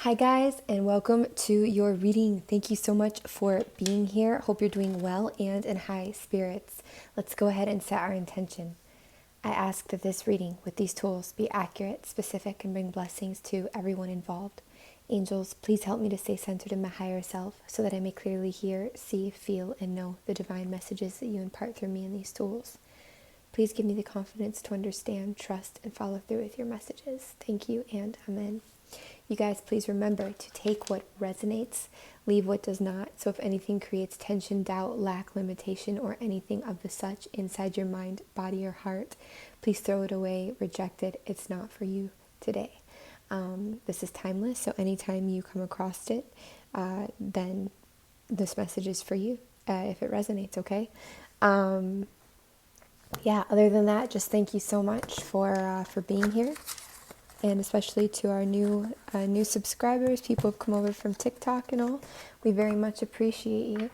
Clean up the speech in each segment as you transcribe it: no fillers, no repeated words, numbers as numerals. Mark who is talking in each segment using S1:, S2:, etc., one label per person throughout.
S1: Hi guys, and welcome to your reading. Thank you so much for being here. Hope you're doing well and in high spirits. Let's go ahead and set our intention. I ask that this reading with these tools be accurate, specific, and bring blessings to everyone involved. Angels, please help me to stay centered in my higher self so that I may clearly hear, see, feel, and know the divine messages that you impart through me in these tools. Please give me the confidence to understand, trust, and follow through with your messages. Thank you and amen. You guys, please remember to take what resonates, leave what does not. So if anything creates tension, doubt, lack, limitation, or anything of the such inside your mind, body, or heart, please throw it away, reject it. It's not for you today. This is timeless, so anytime you come across it, then this message is for you, if it resonates, okay? Yeah, other than that, just thank you so much for being here. And especially to our new subscribers, people who have come over from TikTok and all. We very much appreciate you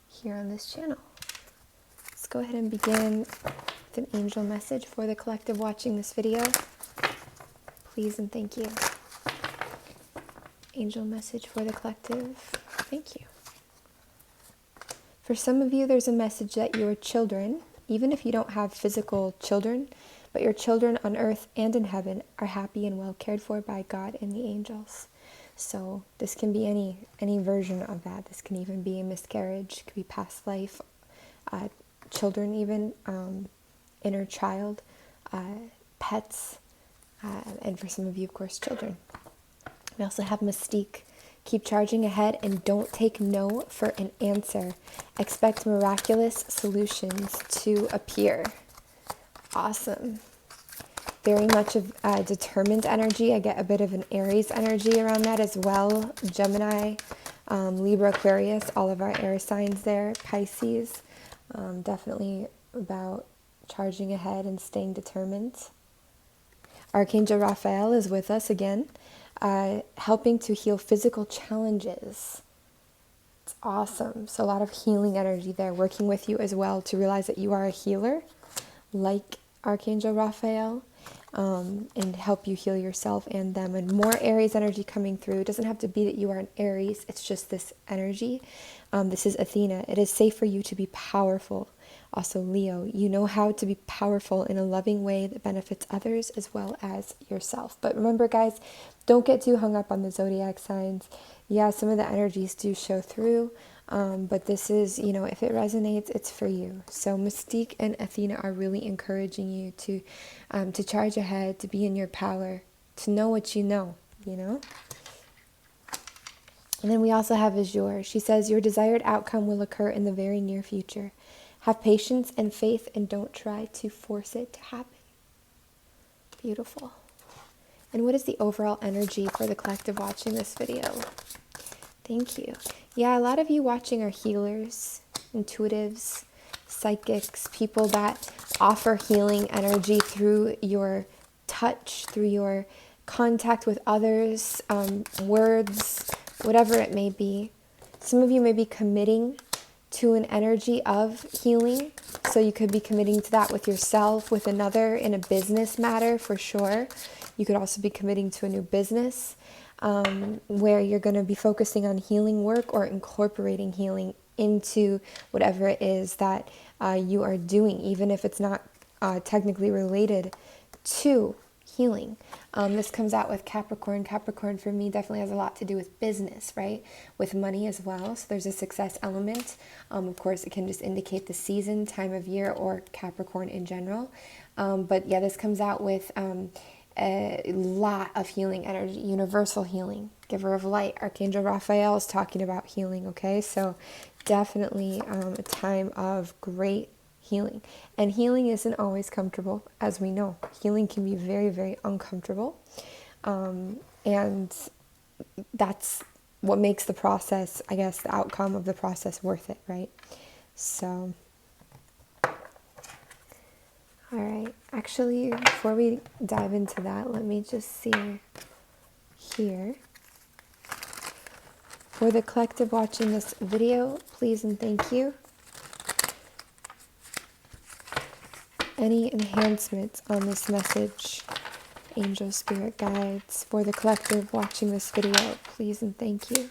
S1: here on this channel. Let's go ahead and begin with an angel message for the collective watching this video. Please and thank you. Angel message for the collective. Thank you. For some of you, there's a message that your children, even if you don't have physical children, but your children on earth and in heaven are happy and well cared for by God and the angels. So this can be any version of that. This can even be a miscarriage, it could be past life, children even, inner child, pets, and for some of you, of course, children. We also have Mystique. Keep charging ahead and don't take no for an answer. Expect miraculous solutions to appear. Awesome. Very much of determined energy. I get a bit of an Aries energy around that as well. Gemini, Libra, Aquarius, all of our air signs there. Pisces, definitely about charging ahead and staying determined. Archangel Raphael is with us again, helping to heal physical challenges. It's awesome. So a lot of healing energy there, working with you as well to realize that you are a healer, like Archangel Raphael, and help you heal yourself and them. And more Aries energy coming through. It doesn't have to be that you are an Aries. It's just this energy. This is Athena. It is safe for you to be powerful. Also Leo, you know how to be powerful in a loving way that benefits others as well as yourself. But remember, guys, don't get too hung up on the zodiac signs. Yeah, some of the energies do show through. But this is, if it resonates, it's for you. So Mystique and Athena are really encouraging you to charge ahead, to be in your power, to know what you know. And then we also have Azure. She says, your desired outcome will occur in the very near future. Have patience and faith and don't try to force it to happen. Beautiful. And what is the overall energy for the collective watching this video? Thank you. Yeah, a lot of you watching are healers, intuitives, psychics, people that offer healing energy through your touch, through your contact with others, words, whatever it may be. Some of you may be committing to an energy of healing, so you could be committing to that with yourself, with another, in a business matter for sure. You could also be committing to a new business, where you're going to be focusing on healing work or incorporating healing into whatever it is that you are doing, even if it's not technically related to healing. This comes out with Capricorn. Capricorn for me definitely has a lot to do with business, right? With money as well. So there's a success element. Of course, it can just indicate the season, time of year, or Capricorn in general. But yeah, this comes out with a lot of healing energy, universal healing, giver of light. Archangel Raphael is talking about healing, okay? So definitely a time of great healing. And healing isn't always comfortable, as we know. Healing can be very, very uncomfortable. And that's what makes the process, I guess, the outcome of the process worth it, right? So, all right. Actually, before we dive into that, let me just see here. For the collective watching this video, please and thank you. Any enhancements on this message angel spirit guides, for the collective watching this video, please and thank you.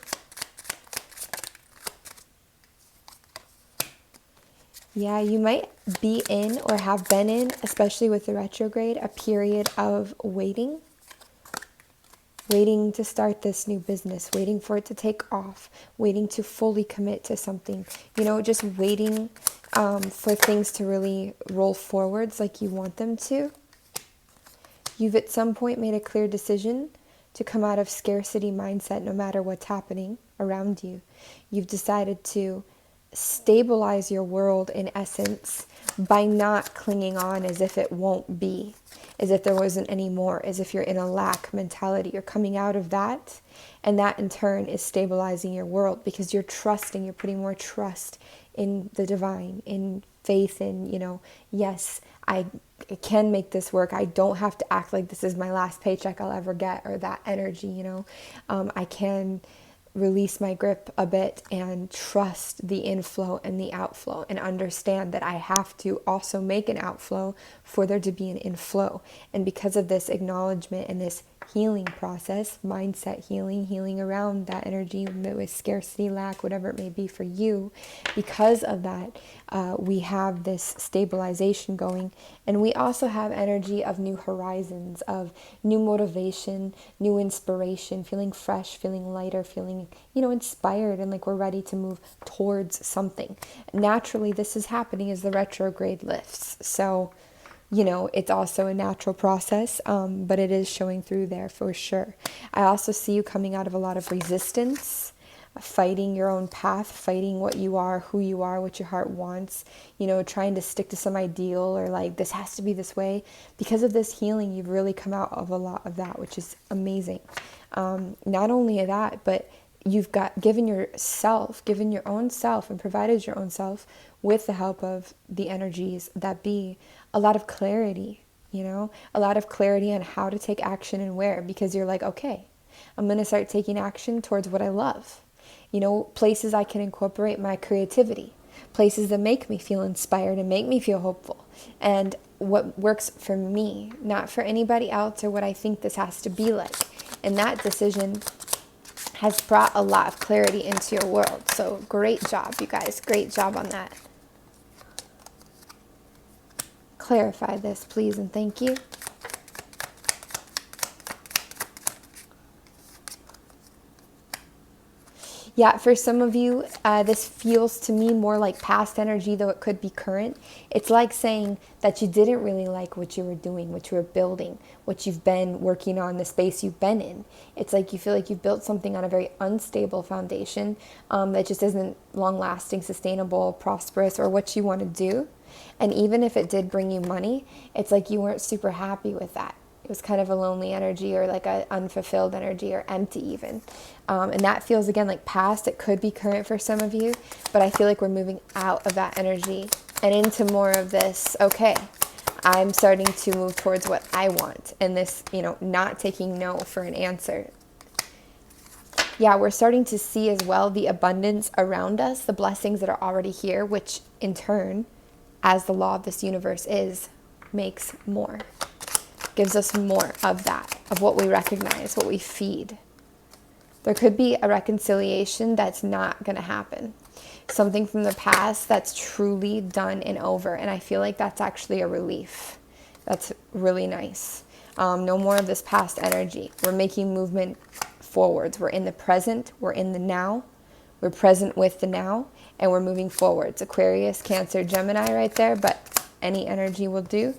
S1: Yeah, you might be in or have been in, especially with the retrograde, a period of waiting to start this new business, waiting for it to take off, waiting to fully commit to something, just waiting for things to really roll forwards like you want them to. You've at some point made a clear decision to come out of scarcity mindset no matter what's happening around you. You've decided to stabilize your world in essence by not clinging on as if it won't be, as if there wasn't any more, as if you're in a lack mentality. You're coming out of that, and that in turn is stabilizing your world because you're trusting, you're putting more trust in the divine, in faith in, yes, I can make this work. I don't have to act like this is my last paycheck I'll ever get, or that energy, I can release my grip a bit and trust the inflow and the outflow, and understand that I have to also make an outflow for there to be an inflow. And because of this acknowledgement and this healing process, mindset healing around that energy with scarcity, lack, whatever it may be for you, because of that, we have this stabilization going. And we also have energy of new horizons, of new motivation, new inspiration, feeling fresh, feeling lighter, feeling, inspired, and like we're ready to move towards something. Naturally, this is happening as the retrograde lifts. So, it's also a natural process, but it is showing through there for sure. I also see you coming out of a lot of resistance, fighting your own path, fighting what you are, who you are, what your heart wants, trying to stick to some ideal, or like this has to be this way. Because of this healing, you've really come out of a lot of that, which is amazing. Not only that, but you've given your own self and provided your own self with the help of the energies that be a lot of clarity, a lot of clarity on how to take action and where, because you're like, okay, I'm going to start taking action towards what I love. Places I can incorporate my creativity, places that make me feel inspired and make me feel hopeful, and what works for me, not for anybody else or what I think this has to be like. And that decision has brought a lot of clarity into your world. So great job, you guys. Great job on that. Clarify this, please, and thank you. Yeah, for some of you, this feels to me more like past energy, though it could be current. It's like saying that you didn't really like what you were doing, what you were building, what you've been working on, the space you've been in. It's like you feel like you've built something on a very unstable foundation that just isn't long-lasting, sustainable, prosperous, or what you want to do. And even if it did bring you money, it's like you weren't super happy with that. It was kind of a lonely energy, or like an unfulfilled energy, or empty even. And that feels, again, like past. It could be current for some of you, but I feel like we're moving out of that energy and into more of this, okay, I'm starting to move towards what I want. And this, not taking no for an answer. Yeah, we're starting to see as well the abundance around us, the blessings that are already here, which in turn, as the law of this universe is, makes more. Gives us more of that, of what we recognize, what we feed. There could be a reconciliation that's not going to happen. Something from the past that's truly done and over. And I feel like that's actually a relief. That's really nice. No more of this past energy. We're making movement forwards. We're in the present. We're in the now. We're present with the now. And we're moving forwards. Aquarius, Cancer, Gemini right there. But any energy will do.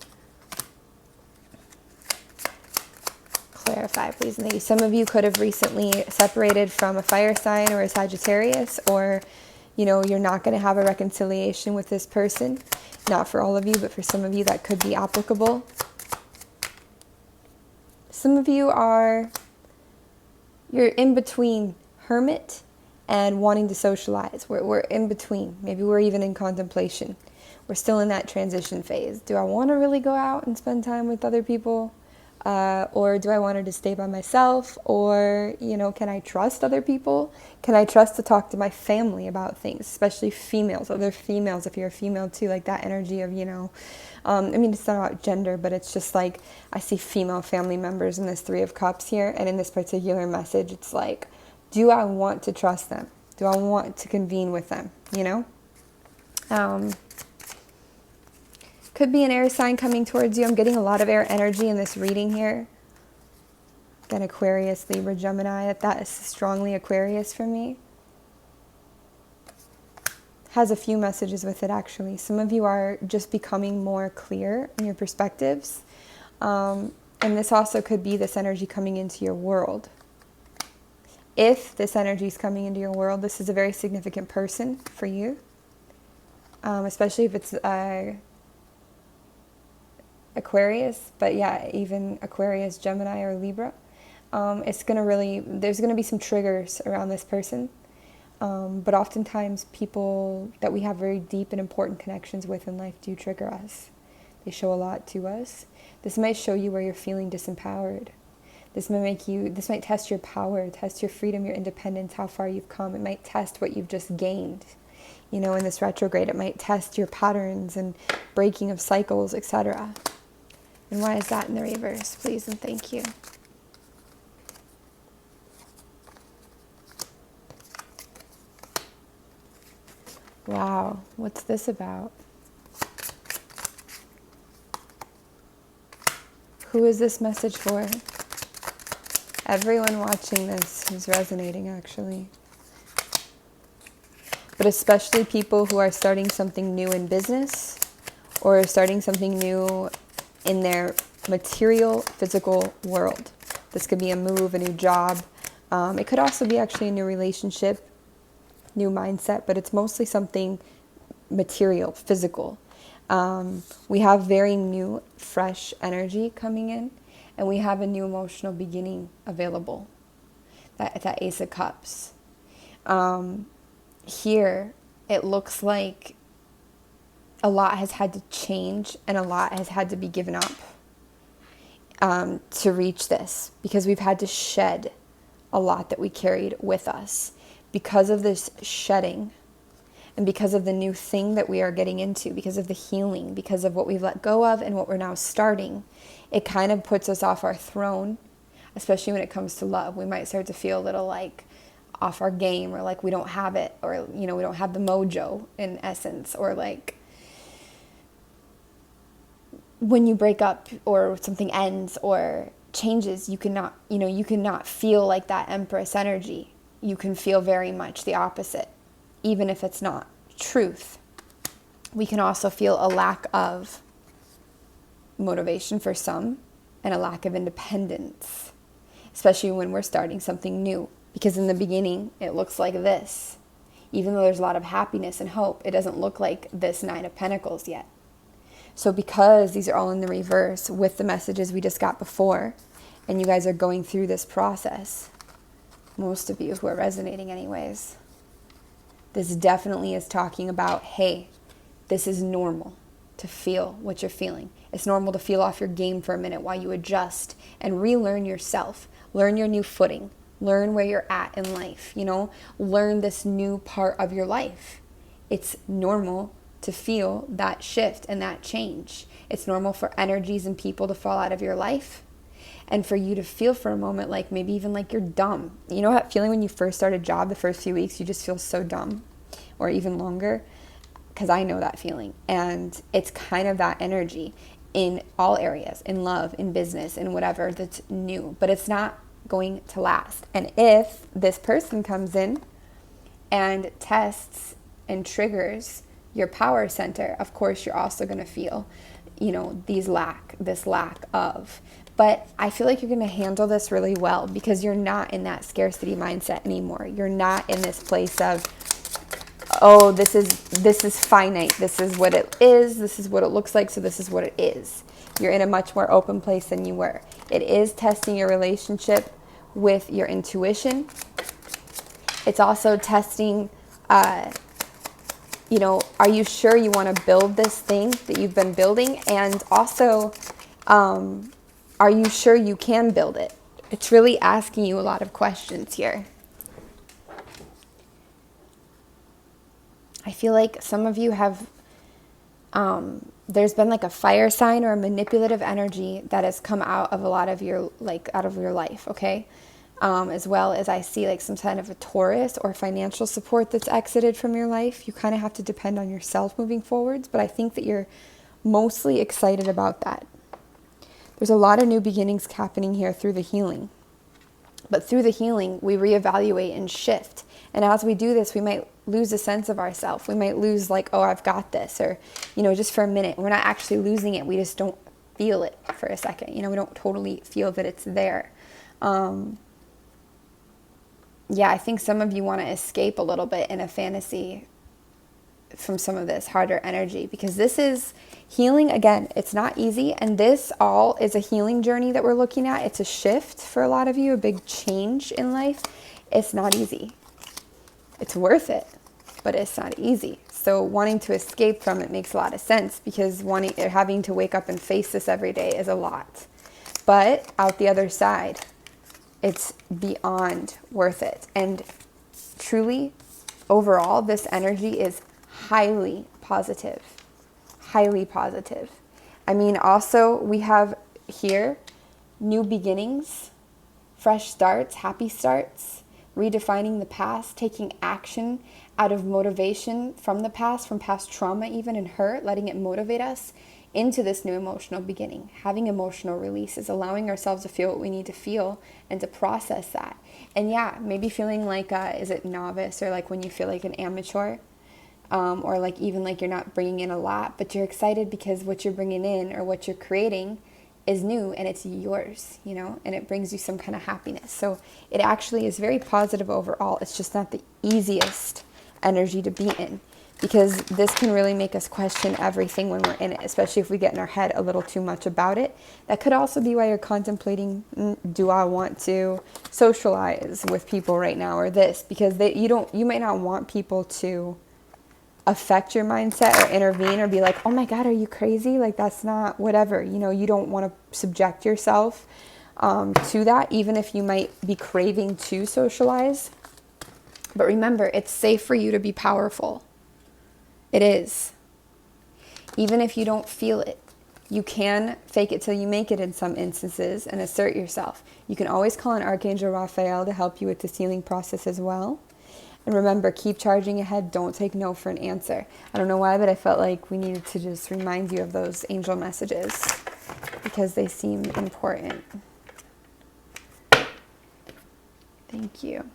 S1: Clarify, please. And some of you could have recently separated from a fire sign or a Sagittarius, or, you're not going to have a reconciliation with this person. Not for all of you, but for some of you that could be applicable. Some of you you're in between hermit and wanting to socialize. We're in between. Maybe we're even in contemplation. We're still in that transition phase. Do I want to really go out and spend time with other people? Or do I want to just stay by myself? Or, you know, can I trust other people? Can I trust to talk to my family about things, especially females, other females, if you're a female too, like that energy of, you know, I mean, it's not about gender, but it's just like I see female family members in this Three of Cups here. And in this particular message, it's like, do I want to trust them? Do I want to convene with them, you know? Could be an air sign coming towards you. I'm getting a lot of air energy in this reading here. Again, Aquarius, Libra, Gemini. That is strongly Aquarius for me. Has a few messages with it, actually. Some of you are just becoming more clear in your perspectives. And this also could be this energy coming into your world. If this energy is coming into your world, this is a very significant person for you. Especially if it's Aquarius, but yeah, even Aquarius, Gemini, or Libra. It's going to really, there's going to be some triggers around this person. But oftentimes people that we have very deep and important connections with in life do trigger us. They show a lot to us. This might show you where you're feeling disempowered. This might test your power, test your freedom, your independence, how far you've come. It might test what you've just gained. You know, in this retrograde, it might test your patterns and breaking of cycles, etc. And why is that in the reverse? Please and thank you. Wow, what's this about? Who is this message for? Everyone watching this is resonating, actually. But especially people who are starting something new in business or starting something new in their material, physical world. This could be a move, a new job. It could also be actually a new relationship, new mindset, but it's mostly something material, physical. We have very new, fresh energy coming in, and we have a new emotional beginning available. That Ace of Cups. Here, it looks like a lot has had to change and a lot has had to be given up to reach this, because we've had to shed a lot that we carried with us. Because of this shedding and because of the new thing that we are getting into, because of the healing, because of what we've let go of and what we're now starting, it kind of puts us off our throne, especially when it comes to love. We might start to feel a little like off our game, or like we don't have it, or, you know, we don't have the mojo in essence, or like when you break up or something ends or changes, you cannot feel like that Empress energy. You can feel very much the opposite, even if it's not truth. We can also feel a lack of motivation for some and a lack of independence, especially when we're starting something new. Because in the beginning, it looks like this. Even though there's a lot of happiness and hope, it doesn't look like this Nine of Pentacles yet. So because these are all in the reverse with the messages we just got before, and you guys are going through this process, most of you who are resonating anyways, this definitely is talking about, hey, this is normal to feel what you're feeling. It's normal to feel off your game for a minute while you adjust and relearn yourself, learn your new footing, learn where you're at in life, you know, learn this new part of your life. It's normal to feel that shift and that change. It's normal for energies and people to fall out of your life, and for you to feel for a moment like maybe even like you're dumb. You know that feeling when you first start a job, the first few weeks, you just feel so dumb, or even longer? Because I know that feeling. And it's kind of that energy in all areas, in love, in business, in whatever that's new. But it's not going to last. And if this person comes in and tests and triggers your power center, of course you're also going to feel, you know, this lack of. But I feel like you're going to handle this really well, because you're not in that scarcity mindset anymore. You're not in this place of, oh, this is finite. This is what it is. This is what it looks like. So this is what it is. You're in a much more open place than you were. It is testing your relationship with your intuition. It's also testing, you know, are you sure you want to build this thing that you've been building? And also, are you sure you can build it? It's really asking you a lot of questions here. I feel like some of you have, there's been like a fire sign or a manipulative energy that has come out of a lot of your, like out of your life, okay? As well as I see like some kind of a Taurus or financial support that's exited from your life. You kind of have to depend on yourself moving forwards, but I think that you're mostly excited about that. There's a lot of new beginnings happening here through the healing. But through the healing, we reevaluate and shift. And as we do this, we might lose a sense of ourselves. We might lose like, oh, I've got this, or, just for a minute. We're not actually losing it. We just don't feel it for a second. We don't totally feel that it's there. I think some of you want to escape a little bit in a fantasy from some of this harder energy, because this is healing. Again, it's not easy, and this all is a healing journey that we're looking at. It's a shift for a lot of you, a big change in life. It's not easy. It's worth it, but it's not easy. So wanting to escape from it makes a lot of sense, because having to wake up and face this every day is a lot. But out the other side, it's beyond worth it. And truly, overall, this energy is highly positive. Highly positive. I mean, also, we have here new beginnings, fresh starts, happy starts, redefining the past, taking action out of motivation from the past, from past trauma even and hurt, letting it motivate us into this new emotional beginning. Having emotional releases, allowing ourselves to feel what we need to feel and to process that. And maybe feeling like, is it novice, or like when you feel like an amateur, or like even like you're not bringing in a lot, but you're excited because what you're bringing in or what you're creating is new and it's yours, and it brings you some kind of happiness. So it actually is very positive overall. It's just not the easiest energy to be in, because this can really make us question everything when we're in it, especially if we get in our head a little too much about it. That could also be why you're contemplating, do I want to socialize with people right now, or this, because you might not want people to affect your mindset or intervene or be like, oh my God, are you crazy? Like, that's not whatever, you don't want to subject yourself to that, even if you might be craving to socialize. But remember, it's safe for you to be powerful. It is. Even if you don't feel it, you can fake it till you make it in some instances and assert yourself. You can always call on Archangel Raphael to help you with the healing process as well. And remember, keep charging ahead. Don't take no for an answer. I don't know why, but I felt like we needed to just remind you of those angel messages because they seem important. Thank you.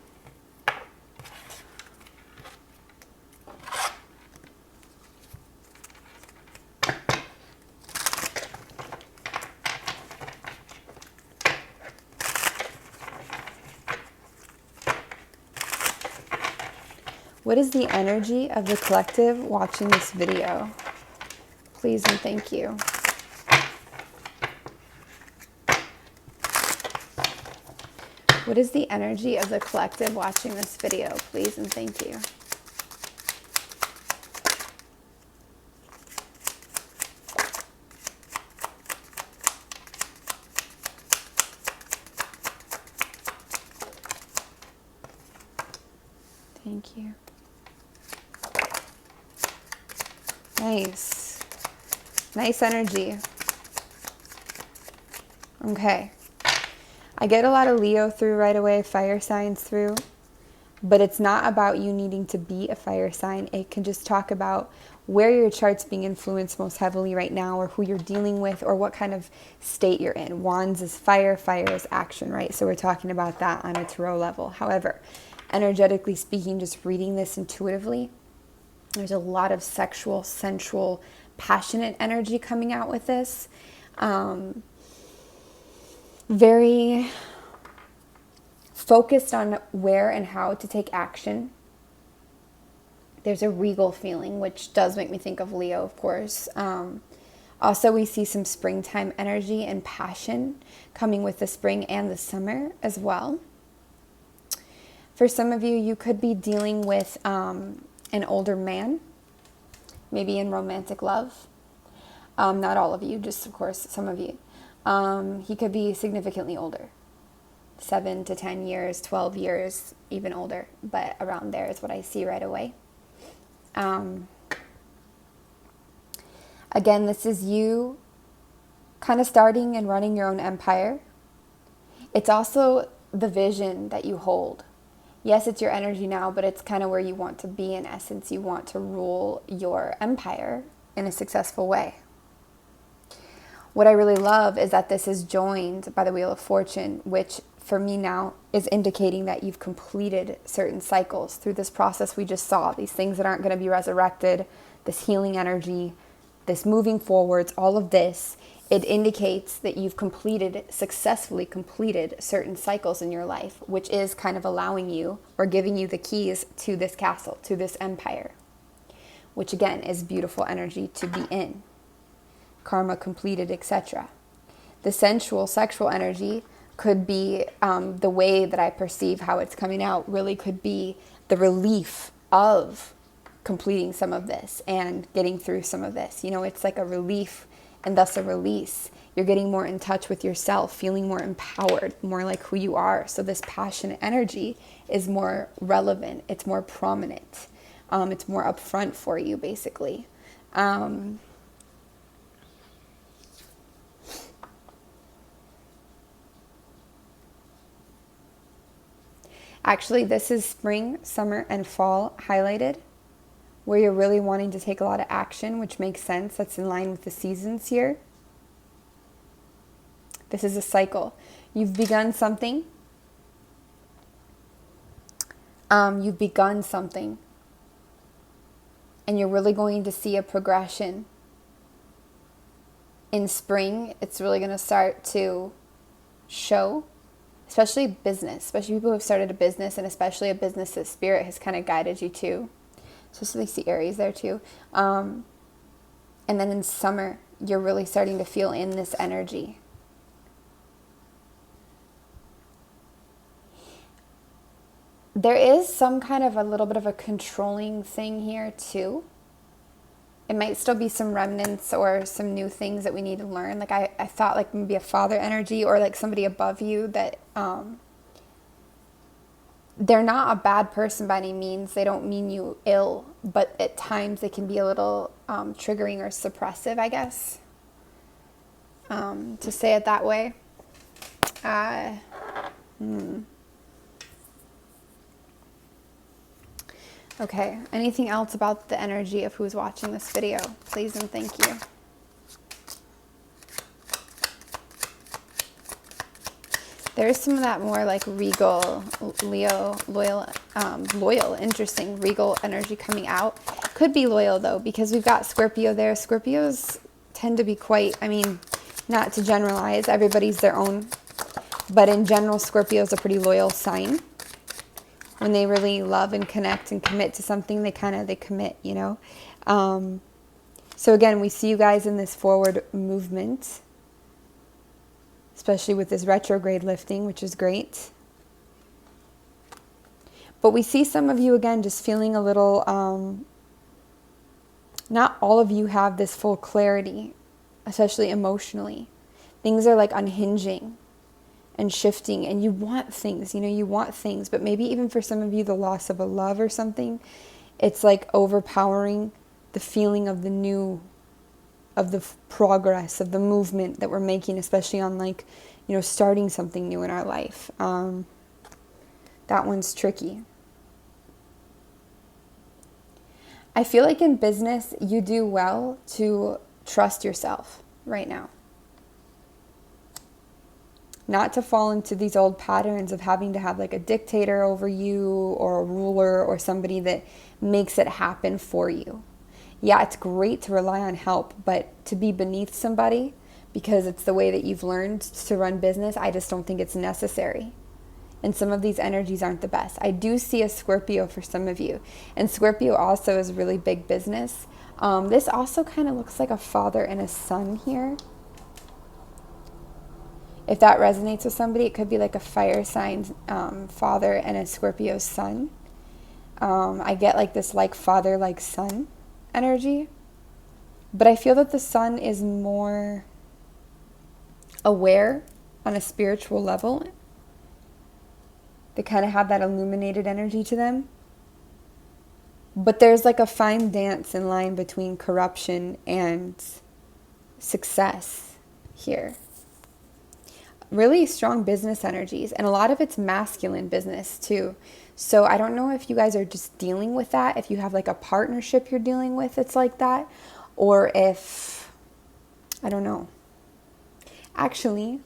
S1: What is the energy of the collective watching this video? Please and thank you. What is the energy of the collective watching this video? Please and thank you. Thank you. Nice. Nice energy. Okay. I get a lot of Leo through right away, fire signs through, but it's not about you needing to be a fire sign. It can just talk about where your chart's being influenced most heavily right now, or who you're dealing with, or what kind of state you're in. Wands is fire, fire is action, right? So we're talking about that on a tarot level. However, energetically speaking, just reading this intuitively, there's a lot of sexual, sensual, passionate energy coming out with this. Very focused on where and how to take action. There's a regal feeling, which does make me think of Leo, of course. Also, we see some springtime energy and passion coming with the spring and the summer as well. For some of you, you could be dealing with an older man, maybe in romantic love. Not all of you, just of course some of you. He could be significantly older, 7 to 10 years, 12 years, even older, but around there is what I see right away. Again, this is you kind of starting and running your own empire. It's also the vision that you hold. Yes, it's your energy now, but it's kind of where you want to be in essence. You want to rule your empire in a successful way. What I really love is that this is joined by the Wheel of Fortune, which for me now is indicating that you've completed certain cycles through this process we just saw. These things that aren't going to be resurrected, this healing energy, this moving forwards, all of this. It indicates that you've successfully completed certain cycles in your life, which is kind of allowing you or giving you the keys to this castle, to this empire, which again is beautiful energy to be in. Karma completed, etc. The sensual, sexual energy could be the way that I perceive how it's coming out, really could be the relief of completing some of this and getting through some of this. You know, it's like a relief and thus a release. You're getting more in touch with yourself, feeling more empowered, more like who you are. So this passionate energy is more relevant. It's more prominent. It's more upfront for you, basically. Actually, this is spring, summer, and fall highlighted, where you're really wanting to take a lot of action, which makes sense. That's in line with the seasons here. This is a cycle. You've begun something. And you're really going to see a progression. In spring, it's really going to start to show, especially business, especially people who have started a business, and especially a business that Spirit has kind of guided you to. So they see Aries there too. And then in summer, you're really starting to feel in this energy. There is some kind of a little bit of a controlling thing here too. It might still be some remnants or some new things that we need to learn. Like I thought like maybe a father energy or like somebody above you that they're not a bad person by any means. They don't mean you ill, but at times they can be a little triggering or suppressive, I guess, to say it that way. Okay, anything else about the energy of who's watching this video? Please and thank you. There's some of that more like regal, Leo, loyal, interesting, regal energy coming out. Could be loyal though, because we've got Scorpio there. Scorpios tend to be quite, I mean, not to generalize, everybody's their own. But in general, Scorpio is a pretty loyal sign. When they really love and connect and commit to something, they commit, you know. So again, we see you guys in this forward movement, especially with this retrograde lifting, which is great. But we see some of you, again, just feeling a little, not all of you have this full clarity, especially emotionally. Things are like unhinging and shifting, and you want things, you know, you want things. But maybe even for some of you, the loss of a love or something, it's like overpowering the feeling of the new, of the progress, of the movement that we're making, especially on like, you know, starting something new in our life. That one's tricky. I feel like in business, you do well to trust yourself right now. Not to fall into these old patterns of having to have like a dictator over you or a ruler or somebody that makes it happen for you. Yeah, it's great to rely on help, but to be beneath somebody because it's the way that you've learned to run business, I just don't think it's necessary. And some of these energies aren't the best. I do see a Scorpio for some of you. And Scorpio also is really big business. This also kind of looks like a father and a son here. If that resonates with somebody, it could be like a fire sign father and a Scorpio son. I get like this like father, like son energy. But I feel that the son is more
S2: aware on a spiritual level. They kind of have that illuminated energy to them. But there's like a fine dance in line between corruption and success here. Really strong business energies, and a lot of it's masculine business too. So I don't know if you guys are just dealing with that, if you have like a partnership you're dealing with it's like that, or if, I don't know. Actually,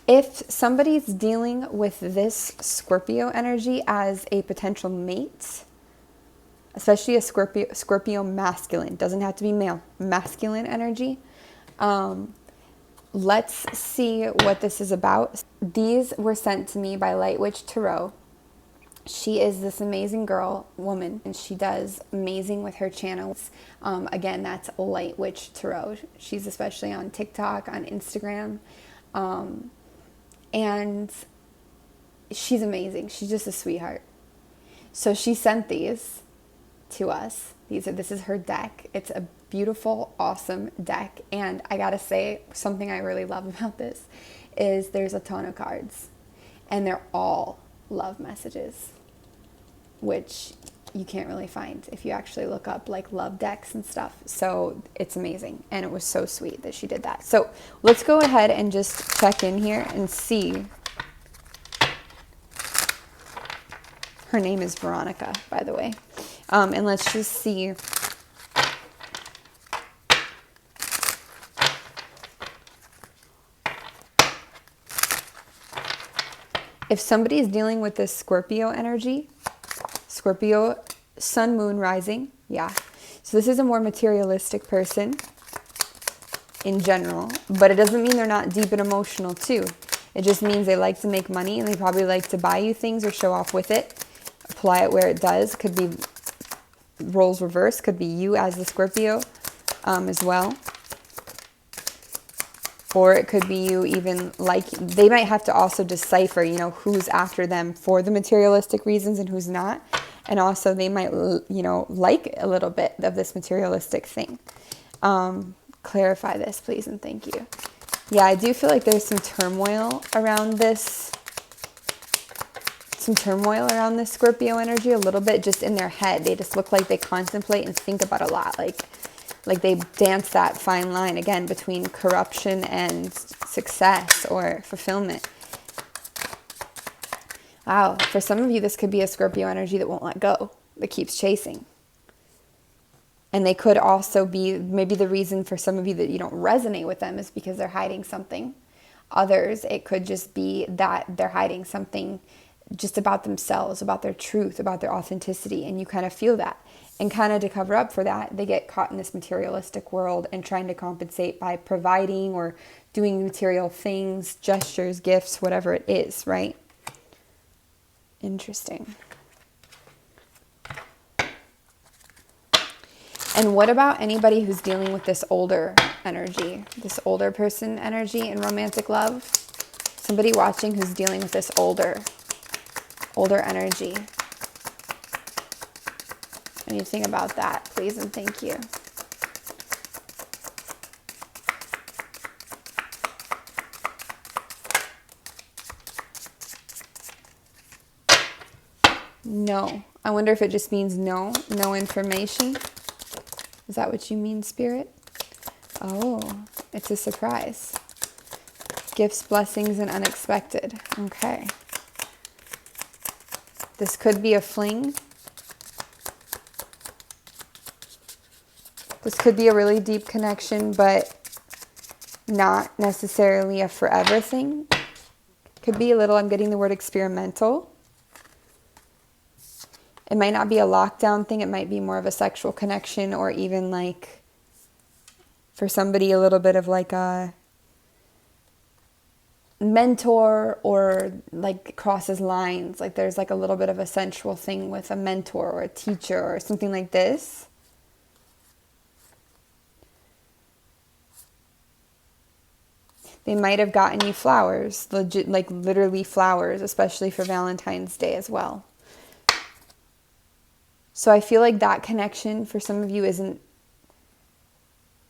S2: if somebody's dealing with this Scorpio energy as a potential mate, especially a Scorpio masculine, doesn't have to be male, masculine energy, let's see what this is about. These were sent to me by Light Witch Tarot. She is this amazing woman, and she does amazing with her channels. Again, that's Light Witch Tarot. She's especially on TikTok, on Instagram. And she's amazing. She's just a sweetheart. So she sent these to us. This is her deck. It's a beautiful, awesome deck. And I gotta say, something I really love about this is there's a ton of cards. And they're all love messages, which you can't really find if you actually look up like love decks and stuff. So it's amazing. And it was so sweet that she did that. So let's go ahead and just check in here and see. Her name is Veronica, by the way. And let's just see. If somebody is dealing with this Scorpio energy, Scorpio, sun, moon, rising, yeah. So this is a more materialistic person in general, but it doesn't mean they're not deep and emotional too. It just means they like to make money, and they probably like to buy you things or show off with it, apply it where it does. Could be roles reversed, could be you as the Scorpio as well. Or it could be you even like, they might have to also decipher, who's after them for the materialistic reasons and who's not. And also they might, like a little bit of this materialistic thing. Clarify this, please, and thank you. Yeah, I do feel like there's some turmoil around this. Scorpio energy a little bit, just in their head. They just look like they contemplate and think about a lot. Like they dance that fine line again between corruption and success or fulfillment. Wow, for some of you, this could be a Scorpio energy that won't let go, that keeps chasing. And they could also be, maybe the reason for some of you that you don't resonate with them is because they're hiding something. Others, it could just be that they're hiding something just about themselves, about their truth, about their authenticity, and you kind of feel that. And kind of to cover up for that, they get caught in this materialistic world and trying to compensate by providing or doing material things, gestures, gifts, whatever it is, right? Interesting. And what about anybody who's dealing with this older energy, this older person energy in romantic love? Somebody watching who's dealing with this older energy. Anything about that, please and thank you. No. I wonder if it just means no information. Is that what you mean, Spirit? Oh, it's a surprise. Gifts, blessings, and unexpected. Okay. This could be a fling. This could be a really deep connection, but not necessarily a forever thing. Could be a little, I'm getting the word experimental. It might not be a lockdown thing. It might be more of a sexual connection, or even like, for somebody, a little bit of like a mentor, or like crosses lines. Like there's like a little bit of a sensual thing with a mentor or a teacher or something like this. They might have gotten you flowers, like literally flowers, especially for Valentine's Day as well. So I feel like that connection for some of you isn't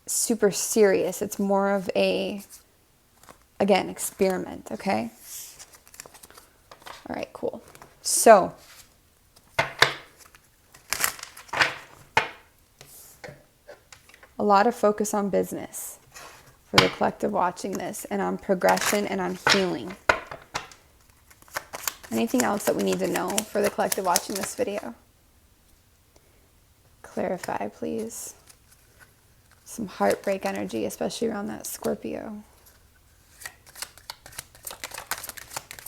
S2: super serious. It's more of a Again, experiment, okay? All right, cool. So, a lot of focus on business for the collective watching this, and on progression and on healing. Anything else that we need to know for the collective watching this video? Clarify, please. Some heartbreak energy, especially around that Scorpio.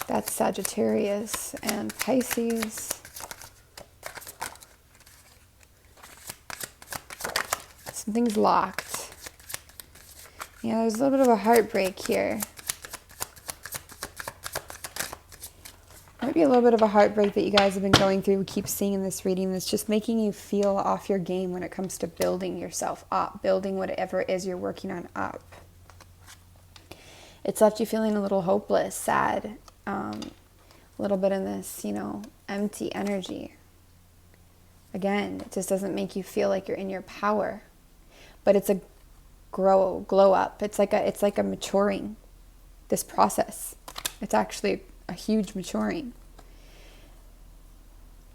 S2: That's Sagittarius and Pisces. Something's locked. Yeah, there's a little bit of a heartbreak here. Might be a little bit of a heartbreak that you guys have been going through. We keep seeing in this reading that's just making you feel off your game when it comes to building yourself up, building whatever it is you're working on up. It's left you feeling a little hopeless, sad, a little bit in this, empty energy. Again, it just doesn't make you feel like you're in your power, but it's a glow up. It's like a maturing, this process. It's actually a huge maturing.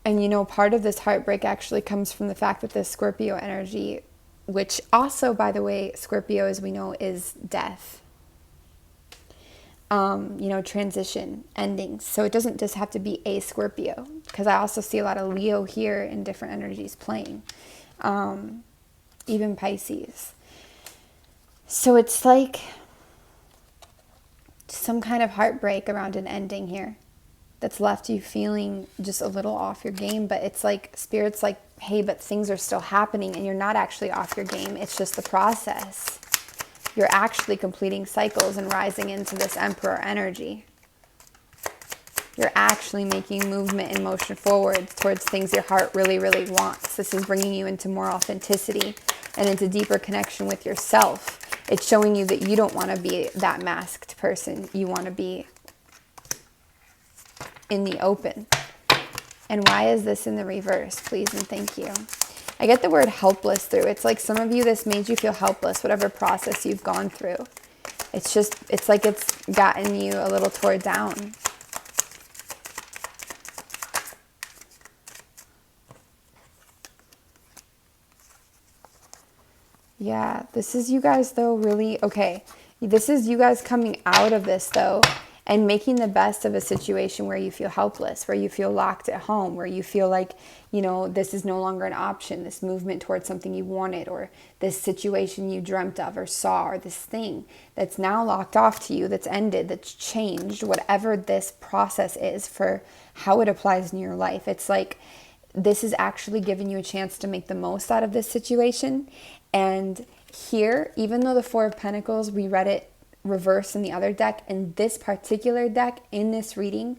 S2: And part of this heartbreak actually comes from the fact that this Scorpio energy, which also, by the way, Scorpio, as we know, is death. Transition, endings. So it doesn't just have to be a Scorpio, because I also see a lot of Leo here in different energies playing. Even Pisces. So it's like some kind of heartbreak around an ending here that's left you feeling just a little off your game. But it's like Spirit's like, hey, but things are still happening and you're not actually off your game. It's just the process. You're actually completing cycles and rising into this Emperor energy. You're actually making movement and motion forward towards things your heart really, really wants. This is bringing you into more authenticity and into deeper connection with yourself. It's showing you that you don't want to be that masked person. You want to be in the open. And why is this in the reverse? Please and thank you. I get the word helpless through. It's like some of you, this made you feel helpless, whatever process you've gone through. It's like it's gotten you a little torn down. Yeah, this is you guys, though, really, okay. This is you guys coming out of this, though, and making the best of a situation where you feel helpless, where you feel locked at home, where you feel like, this is no longer an option, this movement towards something you wanted, or this situation you dreamt of or saw, or this thing that's now locked off to you, that's ended, that's changed, whatever this process is for how it applies in your life. It's like this is actually giving you a chance to make the most out of this situation. And here, even though the Four of Pentacles, we read it reverse in the other deck, in this particular deck, in this reading,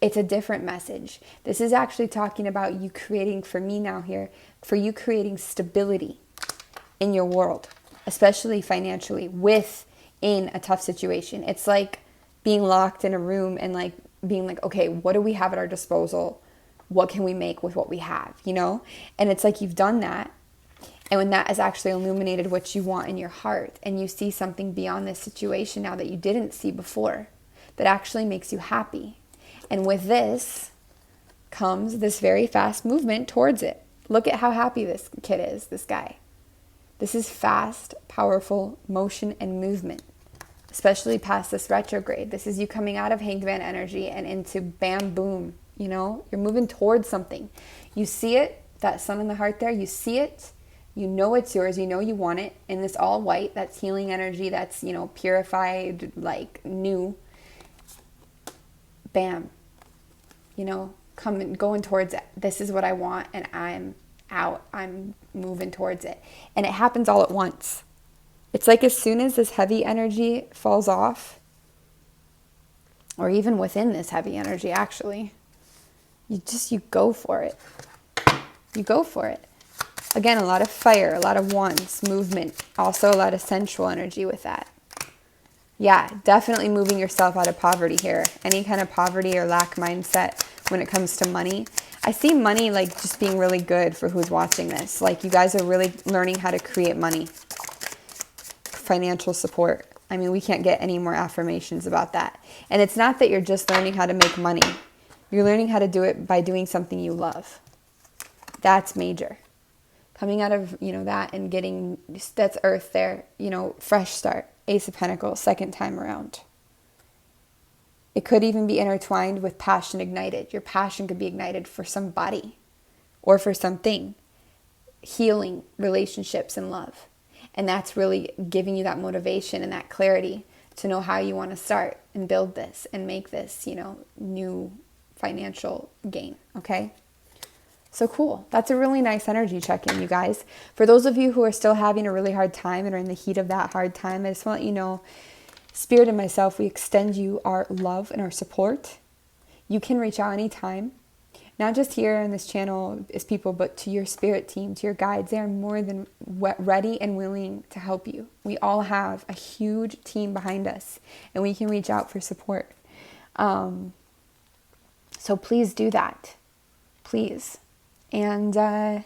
S2: it's a different message. This is actually talking about you creating, for me now here, for you creating stability in your world, especially financially, within a tough situation. It's like being locked in a room and like being like, okay, what do we have at our disposal? What can we make with what we have, And it's like you've done that. And when that has actually illuminated what you want in your heart, and you see something beyond this situation now that you didn't see before, that actually makes you happy. And with this comes this very fast movement towards it. Look at how happy this kid is, this guy. This is fast, powerful motion and movement, especially past this retrograde. This is you coming out of Hangman energy and into bam, boom. You're moving towards something. You see it, that sun in the heart there, you see it. You know it's yours. You know you want it. In this all white, that's healing energy. That's, purified, like new. Bam. Going towards it. This is what I want, and I'm out. I'm moving towards it. And it happens all at once. It's like as soon as this heavy energy falls off, or even within this heavy energy, actually, you go for it. You go for it. Again, a lot of fire, a lot of wants, movement, also a lot of sensual energy with that. Yeah, definitely moving yourself out of poverty here. Any kind of poverty or lack mindset when it comes to money. I see money like just being really good for who's watching this. Like you guys are really learning how to create money. Financial support. I mean, we can't get any more affirmations about that. And it's not that you're just learning how to make money. You're learning how to do it by doing something you love. That's major. Coming out of, that and getting, that's earth there, fresh start. Ace of Pentacles, second time around. It could even be intertwined with passion ignited. Your passion could be ignited for somebody or for something. Healing relationships and love. And that's really giving you that motivation and that clarity to know how you want to start and build this and make this, new financial gain. Okay? So cool. That's a really nice energy check-in, you guys. For those of you who are still having a really hard time and are in the heat of that hard time, I just want to let you know, Spirit and myself, we extend you our love and our support. You can reach out anytime. Not just here on this channel as people, but to your spirit team, to your guides. They are more than ready and willing to help you. We all have a huge team behind us, and we can reach out for support. So please do that. Please. And we're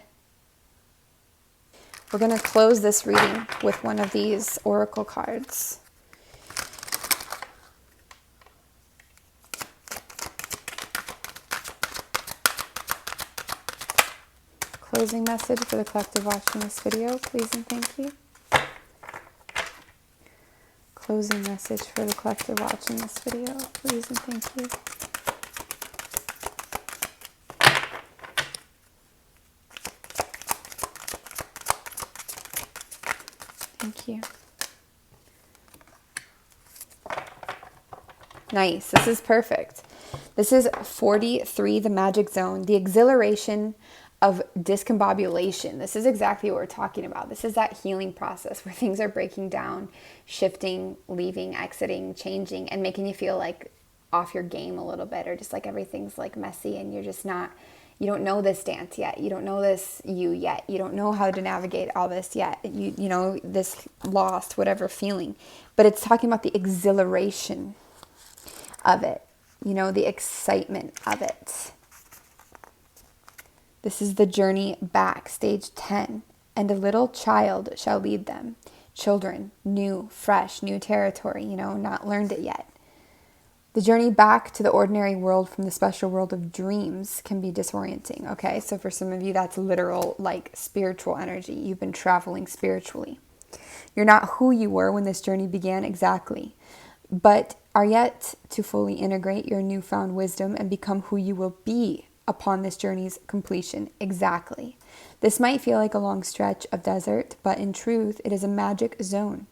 S2: going to close this reading with one of these oracle cards. Closing message for the collective watching this video, please and thank you. Closing message for the collective watching this video, please and thank you. Thank you. Nice. This is perfect. This is 43, the magic zone, the exhilaration of discombobulation. This is exactly what we're talking about. This is that healing process where things are breaking down, shifting, leaving, exiting, changing, and making you feel like off your game a little bit, or just like everything's like messy and you're just not, you don't know this dance yet. You don't know this you yet. You don't know how to navigate all this yet. You know, this lost, whatever feeling. But it's talking about the exhilaration of it, the excitement of it. This is the journey back, stage 10. And a little child shall lead them. Children, new, fresh, new territory, not learned it yet. The journey back to the ordinary world from the special world of dreams can be disorienting, okay? So for some of you, that's literal, like spiritual energy. You've been traveling spiritually. You're not who you were when this journey began exactly, but are yet to fully integrate your newfound wisdom and become who you will be upon this journey's completion. Exactly. This might feel like a long stretch of desert, but in truth, it is a magic zone.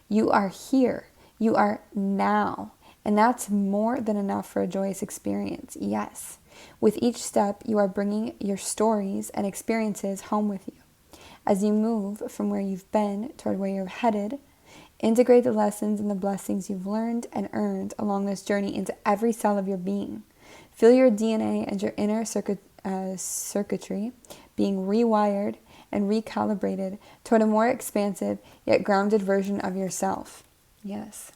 S2: You are here. You are now. And that's more than enough for a joyous experience. Yes. With each step, you are bringing your stories and experiences home with you. As you move from where you've been toward where you're headed, integrate the lessons and the blessings you've learned and earned along this journey into every cell of your being. Feel your DNA and your inner circuitry being rewired and recalibrated toward a more expansive yet grounded version of yourself. Yes.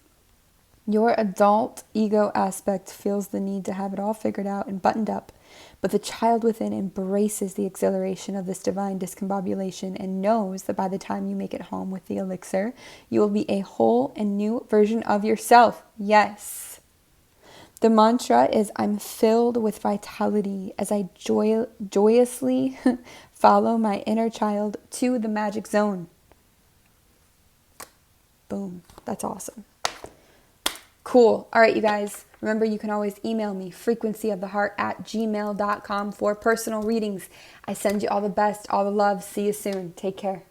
S2: Your adult ego aspect feels the need to have it all figured out and buttoned up, but the child within embraces the exhilaration of this divine discombobulation and knows that by the time you make it home with the elixir, you will be a whole and new version of yourself. Yes. The mantra is, I'm filled with vitality as I joyously follow my inner child to the magic zone. Boom. That's awesome. Cool. All right, you guys. Remember, you can always email me, frequencyoftheheart@gmail.com for personal readings. I send you all the best, all the love. See you soon. Take care.